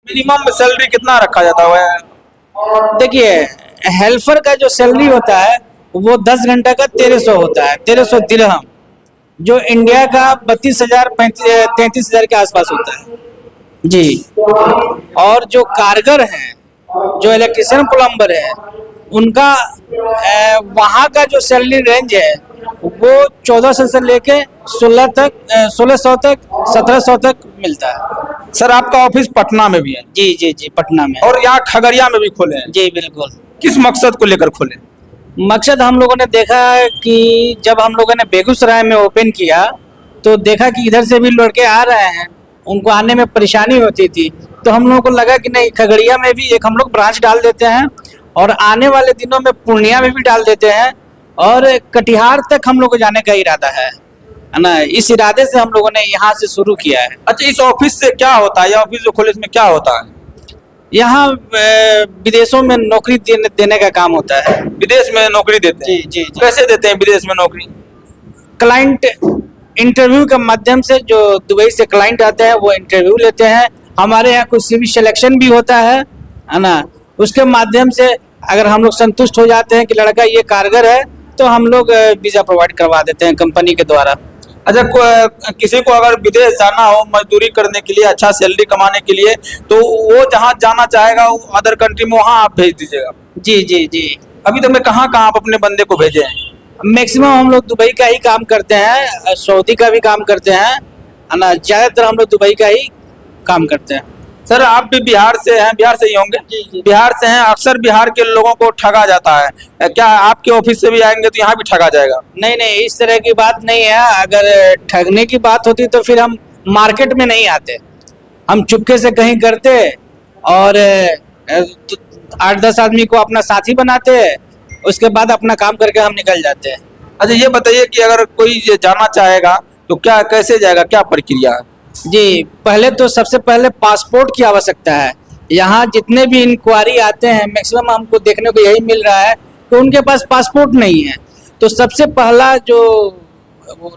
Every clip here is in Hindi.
मिनिमम सैलरी कितना रखा जाता है? देखिए, हेल्पर का जो सैलरी होता है वो 10 घंटा का 1300 होता है, 1300 दिरहम, जो इंडिया का 32,000 33,000 के आसपास होता है जी। और जो कारगर हैं, जो इलेक्ट्रिशियन प्लम्बर है, उनका वहाँ का जो सैलरी रेंज है वो 1400 से लेके 1600 तक 1700 तक मिलता है। सर आपका ऑफिस पटना में भी है? जी जी जी, पटना में। और यहाँ खगड़िया में भी खोले हैं? जी बिल्कुल। किस मकसद को लेकर खोले? मकसद हम लोगों ने देखा कि जब हम लोगों ने बेगूसराय में ओपन किया तो देखा कि इधर से भी लड़के आ रहे हैं, उनको आने में परेशानी होती थी, तो हम लोगों को लगा कि नहीं, खगड़िया में भी एक हम लोग ब्रांच डाल देते हैं और आने वाले दिनों में पूर्णिया में भी डाल देते हैं और कटिहार तक हम लोग को जाने का इरादा है ना। इस इरादे से हम लोगों ने यहाँ से शुरू किया है। अच्छा, इस ऑफिस से क्या होता है? यह ऑफिस जो खोले इसमें क्या होता है? यहाँ विदेशों में नौकरी देने का काम होता है। विदेश में नौकरी देते हैं? जी जी जी। कैसे देते हैं विदेश में नौकरी? क्लाइंट इंटरव्यू के माध्यम से, जो दुबई से क्लाइंट आते हैं वो इंटरव्यू लेते हैं, हमारे यहाँ कुछ सीवी सिलेक्शन भी होता है ना। उसके माध्यम से अगर हम लोग संतुष्ट हो जाते हैं कि लड़का ये कारगर है तो हम लोग वीजा प्रोवाइड करवा देते हैं कंपनी के द्वारा। अच्छा, किसी को अगर विदेश जाना हो मजदूरी करने के लिए, अच्छा सैलरी कमाने के लिए, तो वो जहाँ जाना चाहेगा अदर कंट्री में, वहाँ आप भेज दीजिएगा? जी जी जी। अभी तक में कहाँ कहाँ आप अपने बंदे को भेजे हैं? मैक्सिमम हम लोग दुबई का ही काम करते हैं, सऊदी का भी काम करते हैं है ना, ज़्यादातर हम लोग दुबई का ही काम करते हैं। सर आप भी बिहार से हैं? बिहार से ही होंगे? जी जी। बिहार से हैं। अक्सर बिहार के लोगों को ठगा जाता है, क्या आपके ऑफिस से भी आएंगे तो यहाँ भी ठगा जाएगा? नहीं नहीं, इस तरह की बात नहीं है। अगर ठगने की बात होती तो फिर हम मार्केट में नहीं आते, हम चुपके से कहीं करते और 8-10 आदमी को अपना साथी बनाते, उसके बाद अपना काम करके हम निकल जाते हैं। अच्छा, ये बताइए कि अगर कोई जाना चाहेगा तो क्या, कैसे जाएगा, क्या प्रक्रिया है? जी, पहले तो सबसे पहले पासपोर्ट की आवश्यकता है। यहाँ जितने भी इंक्वायरी आते हैं मैक्सिमम हमको देखने को यही मिल रहा है कि उनके पास पासपोर्ट नहीं है। तो सबसे पहला जो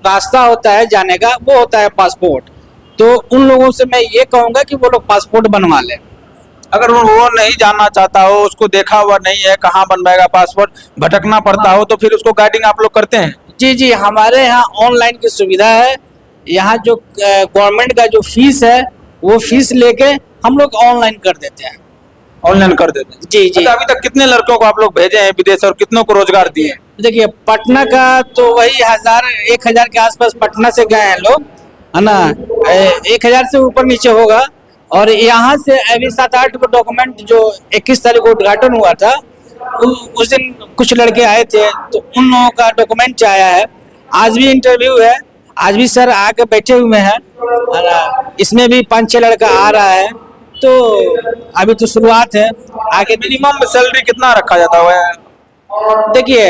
रास्ता होता है जाने का वो होता है पासपोर्ट। तो उन लोगों से मैं ये कहूँगा कि वो लोग पासपोर्ट बनवा लें। अगर वो नहीं जानना चाहता हो, उसको देखा हुआ नहीं है, कहाँ बनवाएगा पासपोर्ट, भटकना पड़ता हो, तो फिर उसको गाइडिंग आप लोग करते हैं? जी जी, हमारे यहाँ ऑनलाइन की सुविधा है। यहाँ जो गवर्नमेंट का जो फीस है वो फीस लेके हम लोग ऑनलाइन कर देते हैं। ऑनलाइन कर देते हैं? जी जी। अच्छा, अभी तक कितने लड़कों को आप लोग भेजे हैं विदेश और कितनों को रोजगार दिए हैं? देखिए, पटना का तो वही 1,000 के आसपास पटना से गए हैं लोग, है ना। 1,000 से ऊपर नीचे होगा। और यहाँ से अभी 7-8 को डॉक्यूमेंट, जो 21 तारीख को उद्घाटन हुआ था उस दिन कुछ लड़के आए थे, तो उन लोगों का डॉक्यूमेंट आया है। आज भी इंटरव्यू है, आज भी सर आके बैठे हुए हैं, इसमें भी 5-6 लड़का आ रहा है। तो अभी तो शुरुआत है, आगे। मिनिमम सैलरी कितना रखा जाता है? देखिए,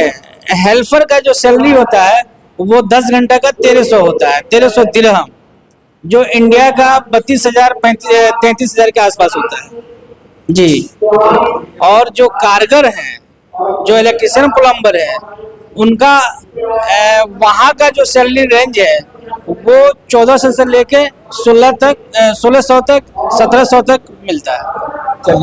हेल्पर का जो सैलरी होता है वो 10 घंटा का 1300 होता है, 1300 दिरहम, जो इंडिया का 32,000 33,000 के आसपास होता है जी। और जो कारगर हैं, जो इलेक्ट्रिशियन प्लम्बर है, उनका वहाँ का जो सैलरी रेंज है वो 1400 से लेके 1600 तक 1700 तक मिलता है।